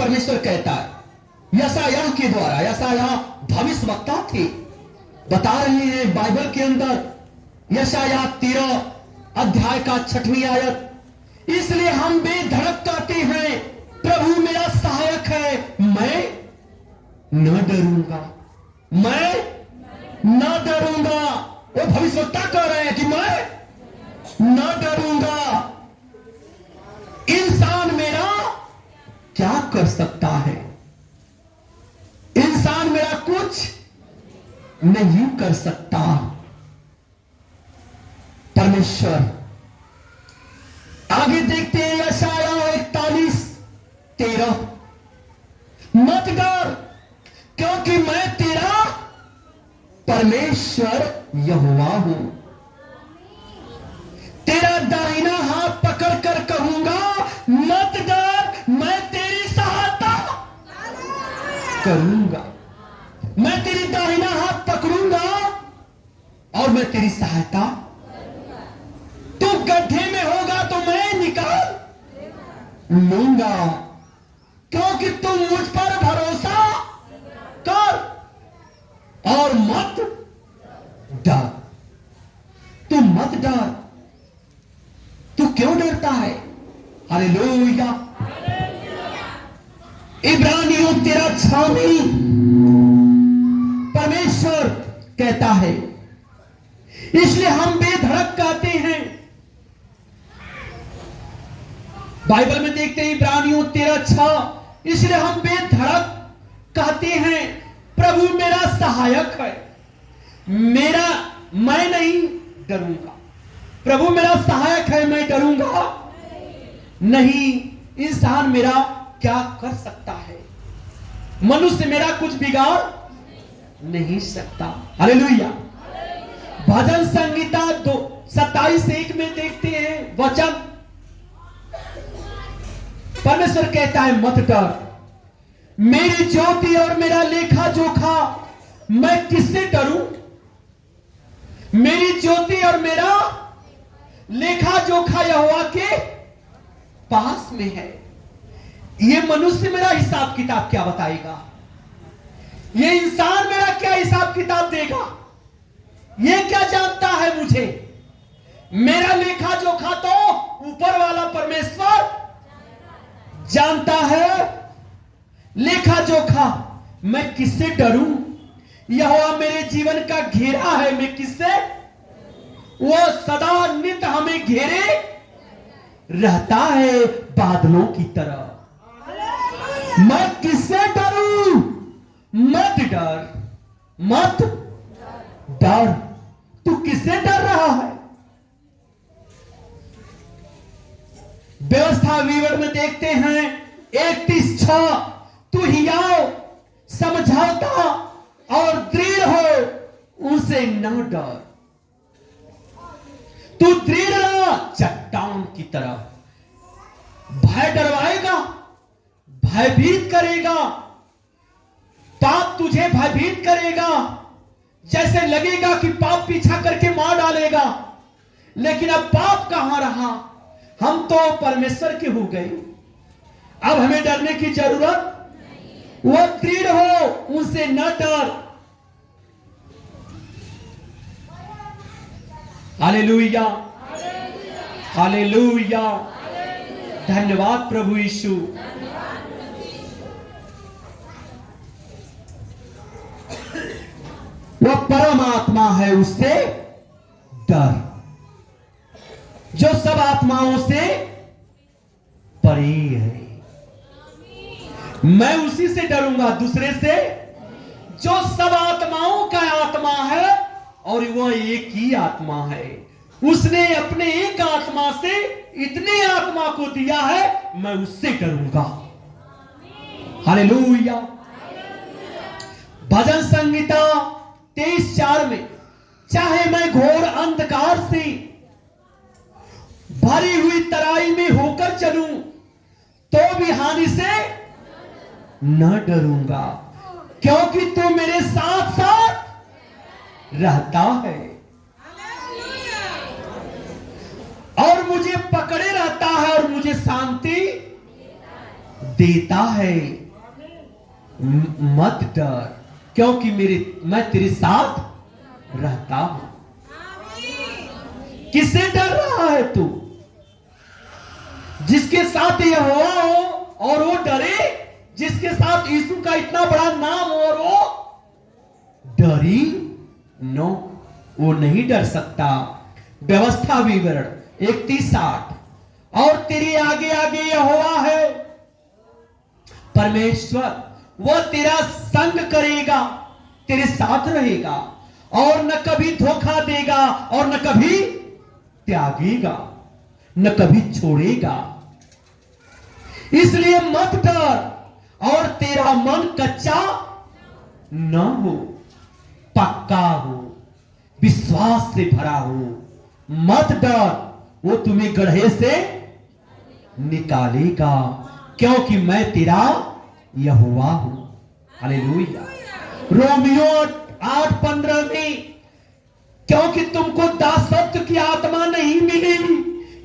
परमेश्वर कहता है यशायाह के द्वारा। यशायाह भविष्यवक्ता थे, बता रहे हैं बाइबल के अंदर, यशायाह 13 अध्याय का 6वीं आयत, इसलिए हम बेधड़क कहते हैं प्रभु मेरा सहायक है, मैं न डरूंगा, मैं न डरूंगा। वो भविष्यवक्ता कह रहे हैं कि मैं न डरूंगा। इंसान मेरा क्या कर सकता है? इंसान मेरा कुछ नहीं कर सकता। परमेश्वर आगे देखते हैं यशायाह 41:13, मत डर क्योंकि मैं तेरा परमेश्वर यहोवा हूं, तेरा दाहिना हाथ पकड़ कर कहूंगा मत डर, मैं तेरी सहायता करूंगा, मैं तेरी दाहिना हाथ पकड़ूंगा और मैं तेरी सहायता। तू गड्ढे में होगा तो मैं निकाल लूंगा, क्योंकि तुम मुझ पर भरोसा कर और मत डर। तू मत डर। तू क्यों डरता है? हालेलुया। इब्रानियों 13:6 में परमेश्वर कहता है, इसलिए हम बेधड़क कहते हैं। बाइबल में देखते हैं इब्रानियों 13:6, इसलिए हम बेधड़क कहते हैं प्रभु मेरा सहायक है, मेरा मैं नहीं डरूंगा। प्रभु मेरा सहायक है, मैं डरूंगा नहीं। इंसान मेरा क्या कर सकता है? मनुष्य मेरा कुछ बिगाड़ नहीं सकता। हालेलुया। भजन संहिता 27:1 में देखते हैं वचन, परमेश्वर कहता है मत डर, मेरी ज्योति और मेरा लेखा जोखा, मैं किससे डरूं? मेरी ज्योति और मेरा लेखा जोखा यहोवा के पास में है। ये मनुष्य मेरा हिसाब किताब क्या बताएगा? ये इंसान मेरा क्या हिसाब किताब देगा? ये क्या जानता है मुझे? मेरा लेखा जोखा तो ऊपर वाला परमेश्वर जानता है। लेखा जोखा मैं किससे डरूं? यहोवा मेरे जीवन का घेरा है, मैं किससे? वो सदा नित हमें घेरे रहता है बादलों की तरह। मैं किससे डरूं? मत डर, मत डर। तू किससे डर रहा है? व्यवस्था विवरण में देखते हैं 31:6, तू हियाव समझौता और दृढ़ हो, उनसे न डर। तू दृढ़ रह चट्टान की तरह। भय डरवाएगा, भयभीत करेगा, पाप तुझे भयभीत करेगा, जैसे लगेगा कि पाप पीछा करके मार डालेगा। लेकिन अब पाप कहां रहा? हम तो परमेश्वर के हो गए, अब हमें डरने की जरूरत। वो दृढ़ हो, उनसे न डर। Hallelujah, hallelujah. धन्यवाद प्रभु यीशु। वह परमात्मा है, उससे डर, जो सब आत्माओं से परे है। मैं उसी से डरूंगा, दूसरे से। जो सब आत्माओं का आत्मा है और वह एक ही आत्मा है। उसने अपने एक आत्मा से इतने आत्मा को दिया है, मैं उससे डरूंगा। हालेलुया। भजन संहिता 23:4 में, चाहे मैं घोर अंधकार से भरी हुई तराई में होकर चलूं तो भी हानि से न डरूंगा, क्योंकि तू मेरे साथ साथ रहता है और मुझे पकड़े रहता है और मुझे शांति देता है। मत डर, क्योंकि मैं तेरे साथ रहता हूं। किससे डर रहा है तू? जिसके साथ यहोवा हो और वो डरे, जिसके साथ यीशु का इतना बड़ा नाम हो और वो डरी नो, वो नहीं डर सकता। व्यवस्था विवरण 31:8, और तेरे आगे आगे यहोवा है परमेश्वर, वो तेरा संग करेगा, तेरे साथ रहेगा और न कभी धोखा देगा और न कभी त्यागेगा, न कभी छोड़ेगा। इसलिए मत डर और तेरा मन कच्चा न हो, पक्का हो, विश्वास से भरा हो। मत डर, वो तुम्हें गड्ढे से निकालेगा, क्योंकि मैं तेरा यहोवा हूं। हालेलुया। रोमियो 8:15 में, क्योंकि तुमको दासत्व की आत्मा नहीं मिली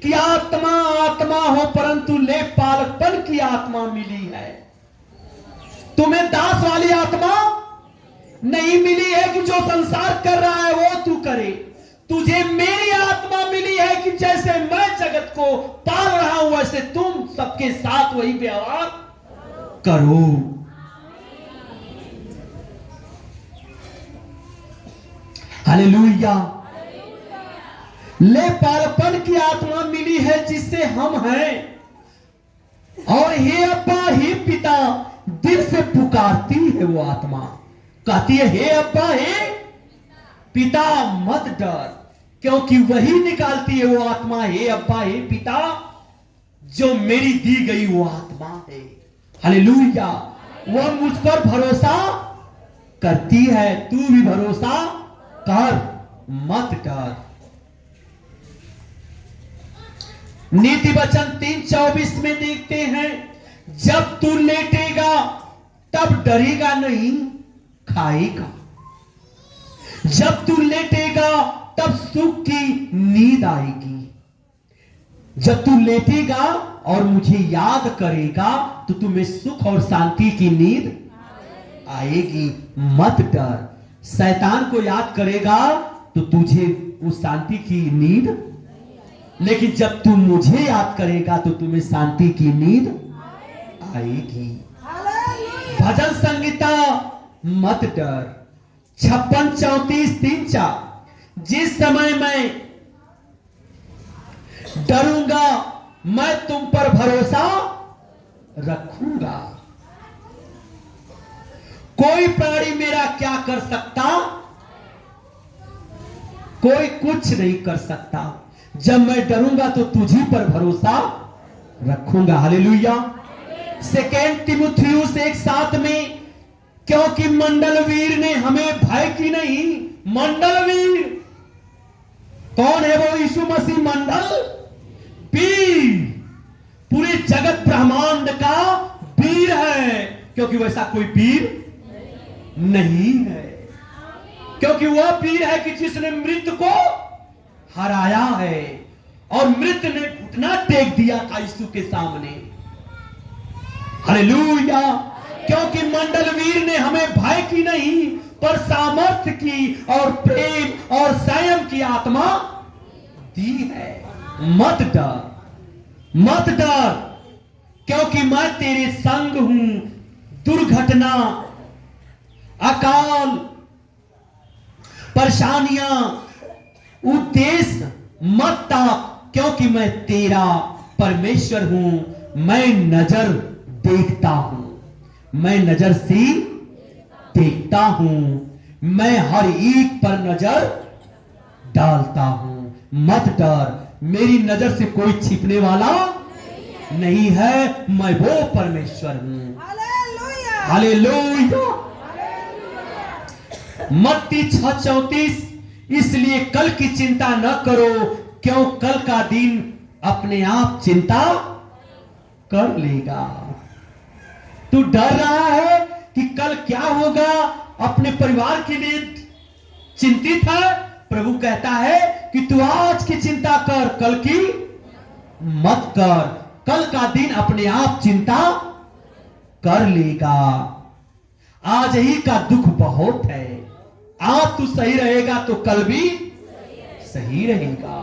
कि आत्मा आत्मा हो, परंतु ले पालकपन की आत्मा मिली है। तुम्हें दास वाली आत्मा नहीं मिली है कि जो संसार कर रहा है वो तू करे। तुझे मेरी आत्मा मिली है कि जैसे मैं जगत को पाल रहा हूं वैसे तुम सबके साथ वही व्यवहार करो। हालेलुया। ले पालपन की आत्मा मिली है जिससे हम हैं, और हे अब्बा हे पिता दिल से पुकारती है वो आत्मा, कहती है हे अब्बा हे पिता मत डर, क्योंकि वही निकालती है वो आत्मा हे अब्बा हे पिता जो मेरी दी गई वो आत्मा है। हालेलुया। वह मुझ पर भरोसा करती है, तू भी भरोसा कर, मत डर। नीति वचन 3:24 में देखते हैं, जब तू लेटेगा तब डरेगा नहीं, खाएगा। जब तू लेटेगा तब सुख की नींद आएगी। जब तू लेटेगा और मुझे याद करेगा तो तुम्हें सुख और शांति की नींद आएगी। मत डर। शैतान को याद करेगा तो तुझे उस शांति की नींद, लेकिन जब तू मुझे याद करेगा तो तुम्हें शांति की नींद आएगी। भजन संगीता मत डर 56:34-3-4, जिस समय मैं डरूंगा मैं तुम पर भरोसा रखूंगा। कोई प्राणी मेरा क्या कर सकता? कोई कुछ नहीं कर सकता। जब मैं डरूंगा तो तुझी पर भरोसा रखूंगा। हालेलुया। 2 तीमुथियुस 1:7 में, क्योंकि मंडलवीर ने हमें भय की नहीं। मंडलवीर कौन है? वो यीशु मसीह मंडल वीर, पूरे जगत ब्रह्मांड का वीर है, क्योंकि वैसा कोई वीर नहीं है। क्योंकि वह वीर है कि जिसने मृत्यु को हराया है और मृत्यु ने घुटना टेक दिया था यीशु के सामने। हालेलुया। क्योंकि मंडलवीर ने हमें भय की नहीं पर सामर्थ्य की और प्रेम और संयम की आत्मा दी है। मत डर, मत डर, क्योंकि मैं तेरे संग हूं। दुर्घटना, अकाल, परेशानियां, उद्देश्य मत ताक, क्योंकि मैं तेरा परमेश्वर हूं। मैं नजर देखता हूं, मैं नजर से देखता हूं, मैं हर एक पर नजर डालता हूं। मत डर, मेरी नजर से कोई छिपने वाला नहीं है। मैं वो परमेश्वर हूं। हालेलुया। मत्ती 6:34, इसलिए कल की चिंता न करो, क्यों कल का दिन अपने आप चिंता कर लेगा। तू डर रहा है कि कल क्या होगा, अपने परिवार के लिए चिंतित है। प्रभु कहता है कि तू आज की चिंता कर, कल की मत कर। कल का दिन अपने आप चिंता कर लेगा। आज ही का दुख बहुत है, आज तू सही रहेगा तो कल भी सही रहेगा।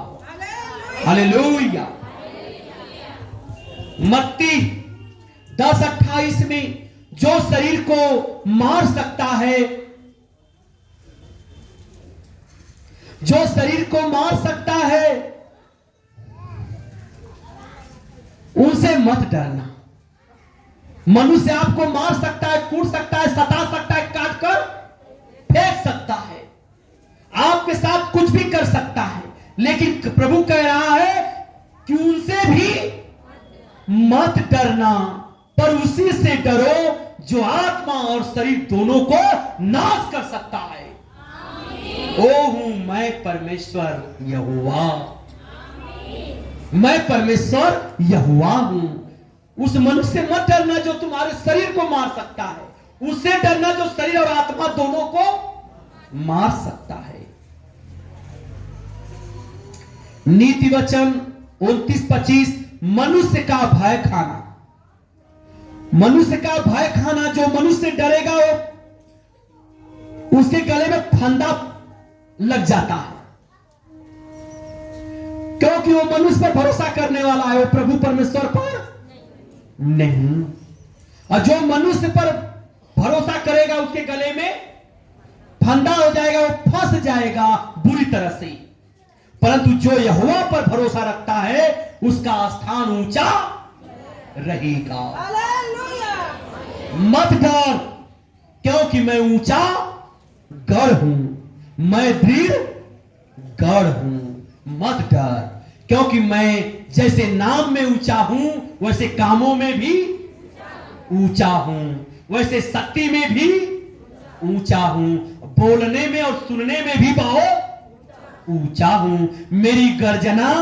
हालेलुया। मत्ती 10:28 में जो शरीर को मार सकता है, जो शरीर को मार सकता है, उनसे मत डरना। मनुष्य आपको मार सकता है, कूट सकता है, सता सकता है, काट कर फेंक सकता है, आपके साथ कुछ भी कर सकता है, लेकिन प्रभु कह रहा है कि उनसे भी मत डरना, पर उसी से डरो जो आत्मा और शरीर दोनों को नाश कर सकता है। ओ हूं मैं परमेश्वर यहोवा, मैं परमेश्वर यहोवा हूं। उस मनुष्य से मत डरना जो तुम्हारे शरीर को मार सकता है, उससे डरना जो शरीर और आत्मा दोनों को मार सकता है। नीति वचन 29:25 मनुष्य का भय खाना, मनुष्य का भय खाना, जो मनुष्य डरेगा वो उसके गले में फंदा लग जाता है, क्योंकि वो मनुष्य पर भरोसा करने वाला है, वो प्रभु परमेश्वर पर नहीं। और जो मनुष्य पर भरोसा करेगा उसके गले में फंदा हो जाएगा, वो फंस जाएगा बुरी तरह से। परंतु जो यहोवा पर भरोसा रखता है उसका स्थान ऊंचा रहेगा। मत डर, क्योंकि मैं ऊंचा गढ़ हूं, मैं दृढ़ गढ़ हूं। मत डर, क्योंकि मैं जैसे नाम में ऊंचा हूं वैसे कामों में भी ऊंचा हूं, वैसे शक्ति में भी ऊंचा हूं, बोलने में और सुनने में भी बहुत ऊंचा हूं। मेरी गर्जना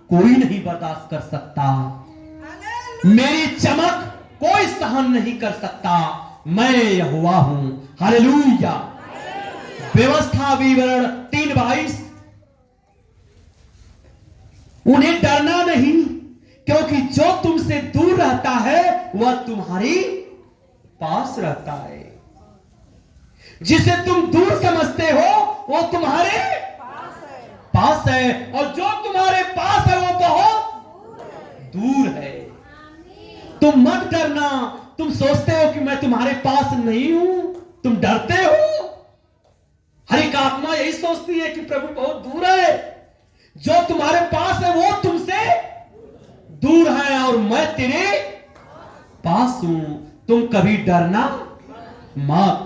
कोई नहीं बर्दाश्त कर सकता, मेरी चमक कोई सहन नहीं कर सकता। मैं यहोवा हूं। हालेलुया। व्यवस्था विवरण 3:22 उन्हें डरना नहीं, क्योंकि जो तुमसे दूर रहता है वह तुम्हारी पास रहता है। जिसे तुम दूर समझते हो वो तुम्हारे पास है, और जो तुम्हारे पास है वो बहुत दूर है। तुम मत डरना। तुम सोचते हो कि मैं तुम्हारे पास नहीं हूं, तुम डरते हो। हर एक आत्मा यही सोचती है कि प्रभु बहुत दूर है। जो तुम्हारे पास है वो तुमसे दूर है, और मैं तेरे पास हूं। तुम कभी डरना मत।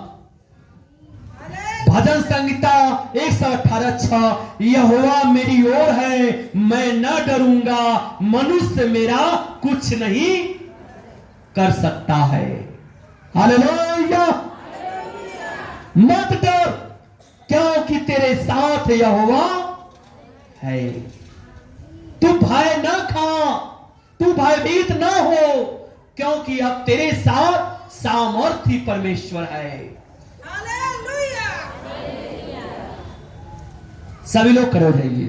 भजन संहिता 118:6 यहोवा मेरी ओर है, मैं न डरूंगा, मनुष्य मेरा कुछ नहीं कर सकता है। हालेलुया। मत डर, क्योंकि तेरे साथ यहोवा है। तू भय न खा, तू भयभीत न हो, क्योंकि अब तेरे साथ सामर्थी परमेश्वर है। सभी लोग करो जाइए।